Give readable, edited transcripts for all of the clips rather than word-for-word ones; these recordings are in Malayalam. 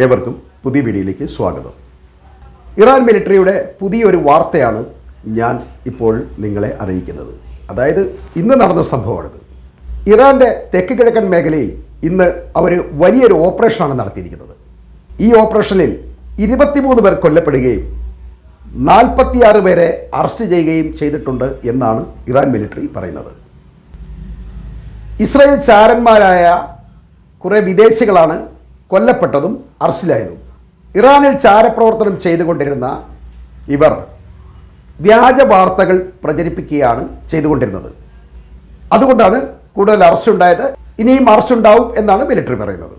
ഏവർക്കും പുതിയ വീഡിയോയിലേക്ക് സ്വാഗതം. ഇറാൻ മിലിറ്ററിയുടെ പുതിയൊരു വാർത്തയാണ് ഞാൻ ഇപ്പോൾ നിങ്ങളെ അറിയിക്കുന്നത്. അതായത് ഇന്ന് നടന്ന സംഭവമാണിത്. ഇറാൻ്റെ തെക്ക് കിഴക്കൻ മേഖലയിൽ ഇന്ന് അവർ വലിയൊരു ഓപ്പറേഷനാണ് നടത്തിയിരിക്കുന്നത്. ഈ ഓപ്പറേഷനിൽ 23 പേർ കൊല്ലപ്പെടുകയും 46 പേരെ അറസ്റ്റ് ചെയ്യുകയും ചെയ്തിട്ടുണ്ട് എന്നാണ് ഇറാൻ മിലിറ്ററി പറയുന്നത്. ഇസ്രായേൽ ചാരന്മാരായ കുറേ വിദേശികളാണ് കൊല്ലപ്പെട്ടതും അറസ്റ്റിലായതും. ഇറാനിൽ ചാരപ്രവർത്തനം ചെയ്തുകൊണ്ടിരുന്ന ഇവർ വ്യാജ വാർത്തകൾ പ്രചരിപ്പിക്കുകയാണ് ചെയ്തുകൊണ്ടിരുന്നത്. അതുകൊണ്ടാണ് കൂടുതൽ അറസ്റ്റ് ഉണ്ടായത്. ഇനിയും അറസ്റ്റ് ഉണ്ടാവും എന്നാണ് മിലിറ്ററി പറയുന്നത്.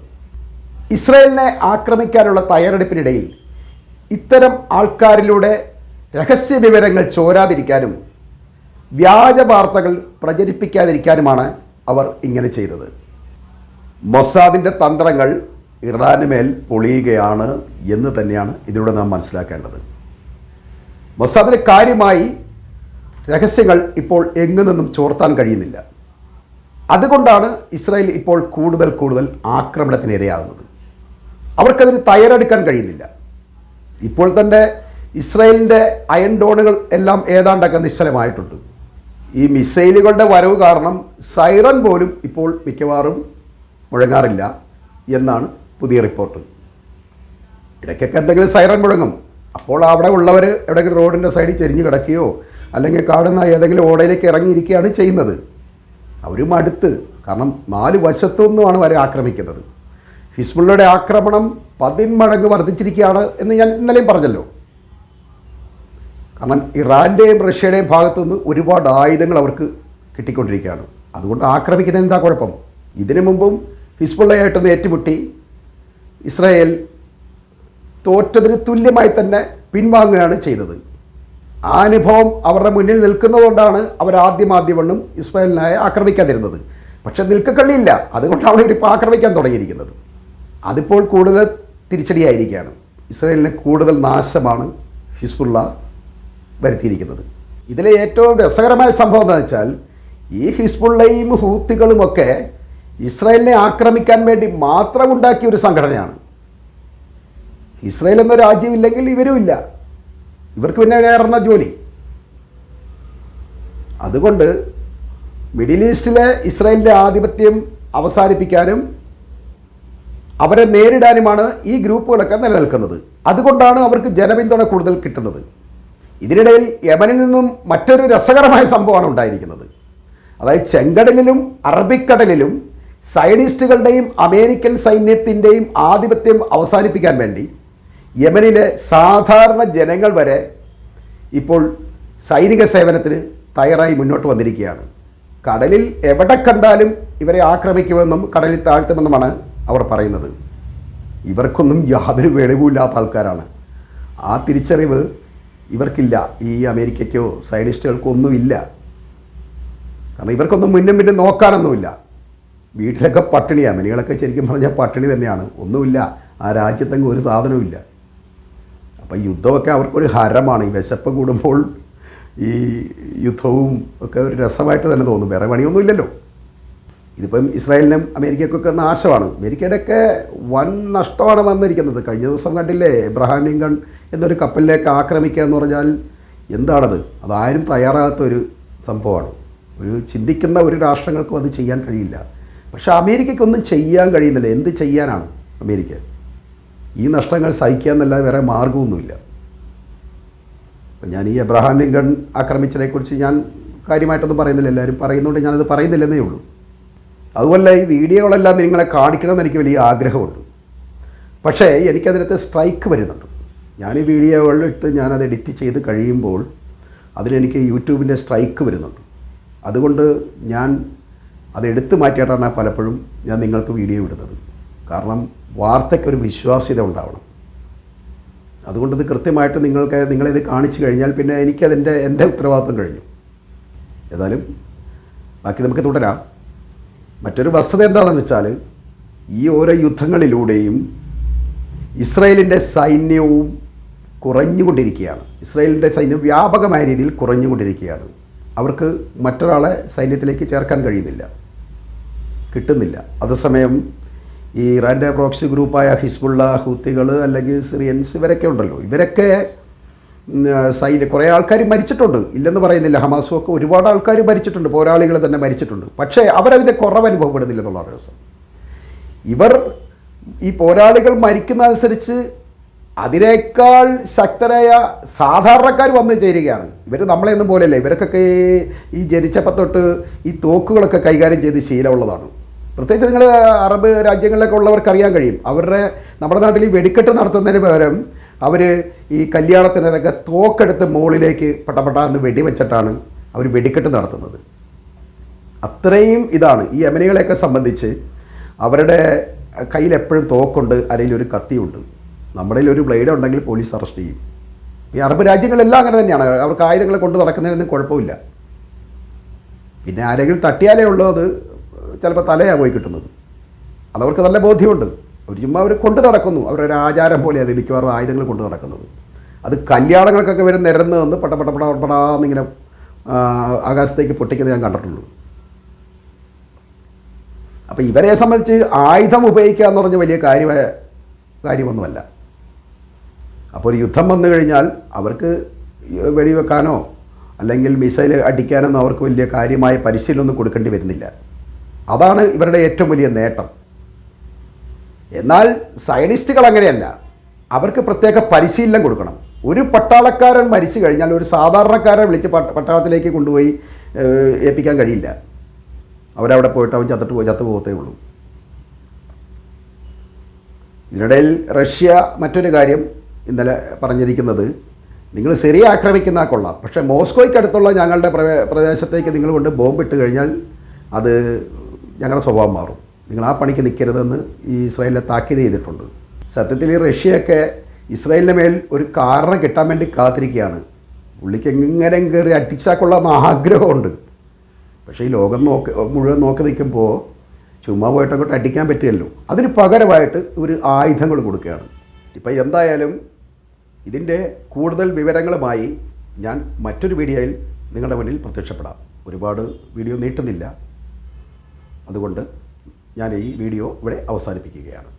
ഇസ്രായേലിനെ ആക്രമിക്കാനുള്ള തയ്യാറെടുപ്പിനിടയിൽ ഇത്തരം ആൾക്കാരിലൂടെ രഹസ്യ വിവരങ്ങൾ ചോരാതിരിക്കാനും വ്യാജ വാർത്തകൾ പ്രചരിപ്പിക്കാതിരിക്കാനുമാണ് അവർ ഇങ്ങനെ ചെയ്തത്. മൊസാദിൻ്റെ തന്ത്രങ്ങൾ ഇറാന് മേൽ പൊളിയുകയാണ് എന്ന് തന്നെയാണ് ഇതിലൂടെ നാം മനസ്സിലാക്കേണ്ടത്. മൊസാദിന് കാര്യമായി രഹസ്യങ്ങൾ ഇപ്പോൾ എങ്ങു നിന്നും ചോർത്താൻ കഴിയുന്നില്ല. അതുകൊണ്ടാണ് ഇസ്രായേൽ ഇപ്പോൾ കൂടുതൽ ആക്രമണത്തിന് ഇരയാകുന്നത്. അവർക്കതിന് തയ്യാറെടുക്കാൻ കഴിയുന്നില്ല. ഇപ്പോൾ തന്നെ ഇസ്രായേലിൻ്റെ അയൺ ഡോണുകൾ എല്ലാം ഏതാണ്ടൊക്കെ നിശ്ചലമായിട്ടുണ്ട്. ഈ മിസൈലുകളുടെ വരവ് കാരണം സൈറൻ പോലും ഇപ്പോൾ മിക്കവാറും മുഴങ്ങാറില്ല എന്നാണ് പുതിയ റിപ്പോർട്ട്. ഇടയ്ക്കൊക്കെ എന്തെങ്കിലും സൈറൻ മുഴങ്ങും. അപ്പോൾ അവിടെ ഉള്ളവർ എവിടെയെങ്കിലും റോഡിൻ്റെ സൈഡിൽ ചെരിഞ്ഞ് കിടക്കുകയോ അല്ലെങ്കിൽ കാടുന്ന ഏതെങ്കിലും ഓടയിലേക്ക് ഇറങ്ങിയിരിക്കുകയാണ് ചെയ്യുന്നത്. അവരും അടുത്ത്, കാരണം 4 വശത്തു നിന്നുമാണ് അവർ ആക്രമിക്കുന്നത്. ഹിസ്ബുള്ളയുടെ ആക്രമണം 10 മടങ്ങ് വർദ്ധിച്ചിരിക്കുകയാണ് എന്ന് ഞാൻ ഇന്നലെയും പറഞ്ഞല്ലോ. കാരണം ഇറാൻ്റെയും റഷ്യയുടെയും ഭാഗത്തു നിന്ന് ഒരുപാട് ആയുധങ്ങൾ അവർക്ക് കിട്ടിക്കൊണ്ടിരിക്കുകയാണ്. അതുകൊണ്ട് ആക്രമിക്കുന്നതിന് എന്താ കുഴപ്പം? ഇതിനു മുമ്പും ഹിസ്ബുള്ളയായിട്ടൊന്ന് ഏറ്റുമുട്ടി ഇസ്രായേൽ തോറ്റതിന് തുല്യമായി തന്നെ പിൻവാങ്ങുകയാണ് ചെയ്തത്. ആ അനുഭവം അവരുടെ മുന്നിൽ നിൽക്കുന്നതുകൊണ്ടാണ് അവർ ആദ്യമൊന്നും ഇസ്രായേലിനെ ആക്രമിക്കാതിരുന്നത്. പക്ഷെ നിൽക്കക്കള്ളിയില്ല. അതുകൊണ്ടാണ് ഇവരിപ്പോൾ ആക്രമിക്കാൻ തുടങ്ങിയിരിക്കുന്നത്. അതിപ്പോൾ കൂടുതൽ തിരിച്ചടിയായിരിക്കുകയാണ്. ഇസ്രായേലിന് കൂടുതൽ നാശമാണ് ഹിസ്ബുള്ള വരുത്തിയിരിക്കുന്നത്. ഇതിലെ ഏറ്റവും രസകരമായ സംഭവം എന്താണെന്ന് വെച്ചാൽ, ഈ ഹിസ്ബുള്ളയും ഹൂത്തികളുമൊക്കെ ഇസ്രായേലിനെ ആക്രമിക്കാൻ വേണ്ടി മാത്രം ഉണ്ടാക്കിയ ഒരു സംഘടനയാണ്. ഇസ്രായേൽ എന്ന രാജ്യമില്ലെങ്കിൽ ഇവരും ഇല്ല. ഇവർക്ക് പിന്നെ വേറെ ജോലി. അതുകൊണ്ട് മിഡിൽ ഈസ്റ്റിലെ ഇസ്രായേലിൻ്റെ ആധിപത്യം അവസാനിപ്പിക്കാനും അവരെ നേരിടാനുമാണ് ഈ ഗ്രൂപ്പുകളൊക്കെ നിലനിൽക്കുന്നത്. അതുകൊണ്ടാണ് അവർക്ക് ജനപിന്തുണ കൂടുതൽ കിട്ടുന്നത്. ഇതിനിടയിൽ യമനിൽ നിന്നും മറ്റൊരു രസകരമായ സംഭവമാണ് ഉണ്ടായിരിക്കുന്നത്. അതായത് ചെങ്കടലിലും അറബിക്കടലിലും സയനിസ്റ്റുകളുടെയും അമേരിക്കൻ സൈന്യത്തിൻ്റെയും ആധിപത്യം അവസാനിപ്പിക്കാൻ വേണ്ടി യമനിലെ സാധാരണ ജനങ്ങൾ വരെ ഇപ്പോൾ സൈനിക സേവനത്തിന് തയ്യാറായി മുന്നോട്ട് വന്നിരിക്കുകയാണ്. കടലിൽ എവിടെ കണ്ടാലും ഇവരെ ആക്രമിക്കുമെന്നും കടലിൽ താഴ്ത്തുമെന്നുമാണ് അവർ പറയുന്നത്. ഇവർക്കൊന്നും യാതൊരു വെളിവുമില്ലാത്ത ആൾക്കാരാണ്. ആ തിരിച്ചറിവ് ഇവർക്കില്ല. ഈ അമേരിക്കയ്ക്കോ സയനിസ്റ്റുകൾക്കോ ഒന്നുമില്ല. കാരണം ഇവർക്കൊന്നും മുന്നും നോക്കാനൊന്നുമില്ല. വീട്ടിലൊക്കെ പട്ടിണിയാണ്. യമനികളൊക്കെ ശരിക്കും പറഞ്ഞാൽ പട്ടിണി തന്നെയാണ്. ഒന്നുമില്ല. ആ രാജ്യത്തെങ്ങും ഒരു സാധനവുമില്ല. അപ്പം യുദ്ധമൊക്കെ അവർക്കൊരു ഹരമാണ്. ഈ വിശപ്പ് കൂടുമ്പോൾ ഈ യുദ്ധവും ഒക്കെ ഒരു രസമായിട്ട് തന്നെ തോന്നും. വേറെ പണിയൊന്നുമില്ലല്ലോ. ഇതിപ്പം ഇസ്രായേലിനും അമേരിക്കയ്ക്കൊക്കെ നാശമാണ്. അമേരിക്കയുടെയൊക്കെ വൻ നഷ്ടമാണ് വന്നിരിക്കുന്നത്. കഴിഞ്ഞ ദിവസം കണ്ടില്ലേ, എബ്രഹാം ലിങ്കൺ എന്നൊരു കപ്പലിലേക്ക് ആക്രമിക്കുക എന്ന് പറഞ്ഞാൽ എന്താണത്? അതാരും തയ്യാറാകാത്തൊരു സംഭവമാണ്. ഒരു ചിന്തിക്കുന്ന ഒരു രാഷ്ട്രങ്ങൾക്കും അത് ചെയ്യാൻ കഴിയില്ല. പക്ഷേ അമേരിക്കയ്ക്കൊന്നും ചെയ്യാൻ കഴിയുന്നില്ല. എന്ത് ചെയ്യാനാണ് അമേരിക്ക? ഈ നഷ്ടങ്ങൾ സഹിക്കുക എന്നല്ലാതെ വേറെ മാർഗമൊന്നുമില്ല. അപ്പം ഞാൻ ഈ എബ്രഹാം ലിങ്കൺ ആക്രമിച്ചതിനെക്കുറിച്ച് ഞാൻ കാര്യമായിട്ടൊന്നും പറയുന്നില്ല. എല്ലാവരും പറയുന്നുണ്ട്, ഞാനത് പറയുന്നില്ലെന്നേ ഉള്ളൂ. അതുപോലെ ഈ വീഡിയോകളെല്ലാം നിങ്ങളെ കാണിക്കണമെന്ന് എനിക്ക് വലിയ ആഗ്രഹമുണ്ട്. പക്ഷേ എനിക്കതിനകത്ത് സ്ട്രൈക്ക് വരുന്നുണ്ട്. ഞാൻ ഈ വീഡിയോകളിലിട്ട് ഞാനത് എഡിറ്റ് ചെയ്ത് കഴിയുമ്പോൾ അതിനെനിക്ക് യൂട്യൂബിൻ്റെ സ്ട്രൈക്ക് വരുന്നുണ്ട്. അതുകൊണ്ട് ഞാൻ അത് എടുത്തു മാറ്റിയിട്ടാണ് പലപ്പോഴും ഞാൻ നിങ്ങൾക്ക് വീഡിയോ ഇടുന്നത്. കാരണം വാർത്തയ്ക്കൊരു വിശ്വാസ്യത ഉണ്ടാവണം. അതുകൊണ്ടിത് കൃത്യമായിട്ട് നിങ്ങളിത് കാണിച്ചു കഴിഞ്ഞാൽ പിന്നെ എൻ്റെ ഉത്തരവാദിത്വം കഴിഞ്ഞു. ഏതായാലും ബാക്കി നമുക്ക് തുടരാം. മറ്റൊരു വസ്തുത എന്താണെന്ന് വെച്ചാൽ, ഈ ഓരോ യുദ്ധങ്ങളിലൂടെയും ഇസ്രായേലിൻ്റെ സൈന്യവും കുറഞ്ഞുകൊണ്ടിരിക്കുകയാണ്. ഇസ്രായേലിൻ്റെ സൈന്യം വ്യാപകമായ രീതിയിൽ കുറഞ്ഞുകൊണ്ടിരിക്കുകയാണ്. അവർക്ക് മറ്റൊരാളെ സൈന്യത്തിലേക്ക് ചേർക്കാൻ കഴിയുന്നില്ല, കിട്ടുന്നില്ല. അതേസമയം ഈ ഇറാൻ്റെ പ്രോക്സി ഗ്രൂപ്പായ ഹിസ്ബുള്ള, ഹൂത്തികൾ അല്ലെങ്കിൽ സിറിയൻസ് ഇവരൊക്കെ ഉണ്ടല്ലോ, ഇവരൊക്കെ കുറേ ആൾക്കാർ മരിച്ചിട്ടുണ്ട്, ഇല്ലെന്ന് പറയുന്നില്ല. ഹമാസും ഒക്കെ ഒരുപാട് ആൾക്കാർ മരിച്ചിട്ടുണ്ട്, പോരാളികൾ തന്നെ മരിച്ചിട്ടുണ്ട്. പക്ഷേ അവരതിൻ്റെ കുറവ് അനുഭവപ്പെടുന്നില്ല എന്നുള്ളതാണ് രസം. ഇവർ ഈ പോരാളികൾ മരിക്കുന്നതനുസരിച്ച് അതിനേക്കാൾ ശക്തരായ സാധാരണക്കാർ വന്ന് ചേരുകയാണ്. ഇവർ നമ്മളെയൊന്നും പോലെയല്ല. ഇവർക്കൊക്കെ ഈ ജനിച്ചപ്പം തൊട്ട് ഈ തോക്കുകളൊക്കെ കൈകാര്യം ചെയ്ത് ശീലമുള്ളതാണ്. പ്രത്യേകിച്ച് നിങ്ങൾ അറബ് രാജ്യങ്ങളിലൊക്കെ ഉള്ളവർക്ക് അറിയാൻ കഴിയും. നമ്മുടെ നാട്ടിൽ ഈ വെടിക്കെട്ട് നടത്തുന്നതിന് പകരം അവർ ഈ കല്യാണത്തിനൊക്കെ തോക്കെടുത്ത് മുകളിലേക്ക് പട്ടപട്ടാന്ന് വെടിവെച്ചിട്ടാണ് അവർ വെടിക്കെട്ട് നടത്തുന്നത്. അത്രയും ഇതാണ്. ഈ യമനികളെയൊക്കെ സംബന്ധിച്ച് അവരുടെ കയ്യിൽ എപ്പോഴും തോക്കുണ്ട്, അരയിലൊരു കത്തിയുണ്ട്. നമ്മുടെ ഒരു ബ്ലേഡ് ഉണ്ടെങ്കിൽ പോലീസ് അറസ്റ്റ് ചെയ്യും. ഈ അറബ് രാജ്യങ്ങളെല്ലാം അങ്ങനെ തന്നെയാണ്. അവർക്ക് ആയുധങ്ങൾ കൊണ്ട് നടക്കുന്നതിനൊന്നും കുഴപ്പമില്ല. പിന്നെ ആരെങ്കിലും തട്ടിയാലേ ഉള്ളൂ അത് ചിലപ്പോൾ തലയാണ് പോയി കിട്ടുന്നത്. അതവർക്ക് നല്ല ബോധ്യമുണ്ട്. അവർ ചുമ്മാ അവർ കൊണ്ട് നടക്കുന്നു. അവരൊരു ആചാരം പോലെ അത് മിക്കവാറും ആയുധങ്ങൾ കൊണ്ട് നടക്കുന്നത്. അത് കല്യാണങ്ങൾക്കൊക്കെ വരെ നിരന്ന് നിന്ന് പടപടാന്നിങ്ങനെ ആകാശത്തേക്ക് പൊട്ടിക്കുന്നത് ഞാൻ കണ്ടിട്ടുള്ളൂ. അപ്പോൾ ഇവരെ സംബന്ധിച്ച് ആയുധം ഉപയോഗിക്കുക എന്ന് പറഞ്ഞ വലിയ കാര്യമൊന്നുമല്ല. അപ്പോൾ ഒരു യുദ്ധം വന്നു കഴിഞ്ഞാൽ അവർക്ക് വെടിവെക്കാനോ അല്ലെങ്കിൽ മിസൈൽ അടിക്കാനൊന്നും അവർക്ക് വലിയ കാര്യമായ പരിശീലനമൊന്നും കൊടുക്കേണ്ടി വരുന്നില്ല. അതാണ് ഇവരുടെ ഏറ്റവും വലിയ നേട്ടം. എന്നാൽ സയനിസ്റ്റുകൾ അങ്ങനെയല്ല. അവർക്ക് പ്രത്യേക പരിശീലനം കൊടുക്കണം. ഒരു പട്ടാളക്കാരൻ മരിച്ചു കഴിഞ്ഞാൽ ഒരു സാധാരണക്കാരനെ വിളിച്ച് പട്ടാളത്തിലേക്ക് കൊണ്ടുപോയി ഏൽപ്പിക്കാൻ കഴിയില്ല. അവരവിടെ പോയിട്ട് അവൻ ചത്തു പോകത്തേ ഉള്ളൂ. ഇതിനിടയിൽ റഷ്യ മറ്റൊരു കാര്യം ഇന്നലെ പറഞ്ഞിരിക്കുന്നത്, നിങ്ങൾ സിറിയ ആക്രമിക്കുന്ന കൊള്ളാം, പക്ഷേ മോസ്കോയ്ക്ക് അടുത്തുള്ള ഞങ്ങളുടെ പ്രദേശത്തേക്ക് നിങ്ങൾ കൊണ്ട് ബോംബിട്ട് കഴിഞ്ഞാൽ അത് ഞങ്ങളുടെ സ്വഭാവം മാറും, നിങ്ങൾ ആ പണിക്ക് നിൽക്കരുതെന്ന് ഈ ഇസ്രായേലിനെ താക്കീത് ചെയ്തിട്ടുണ്ട്. സത്യത്തിൽ ഈ റഷ്യയൊക്കെ ഇസ്രായേലിൻ്റെ മേൽ ഒരു കാരണം കിട്ടാൻ വേണ്ടി കാത്തിരിക്കുകയാണ്. പുള്ളിക്ക് എങ്ങനെ കയറി അടിച്ചാക്കുള്ള ആഗ്രഹമുണ്ട്. പക്ഷേ ഈ ലോകം മുഴുവൻ നോക്കി നിൽക്കുമ്പോൾ ചുമ്മാ പോയിട്ടങ്ങോട്ട് അടിക്കാൻ പറ്റുമല്ലോ. അതിന് പകരമായിട്ട് ഒരു ആയുധങ്ങൾ കൊടുക്കുകയാണ്. ഇപ്പം എന്തായാലും ഇതിൻ്റെ കൂടുതൽ വിവരങ്ങളുമായി ഞാൻ മറ്റൊരു വീഡിയോയിൽ നിങ്ങളുടെ മുന്നിൽ പ്രത്യക്ഷപ്പെടാം. ഒരുപാട് വീഡിയോ നീട്ടുന്നില്ല, അതുകൊണ്ട് ഞാൻ ഈ വീഡിയോ ഇവിടെ അവസാനിപ്പിക്കുകയാണ്.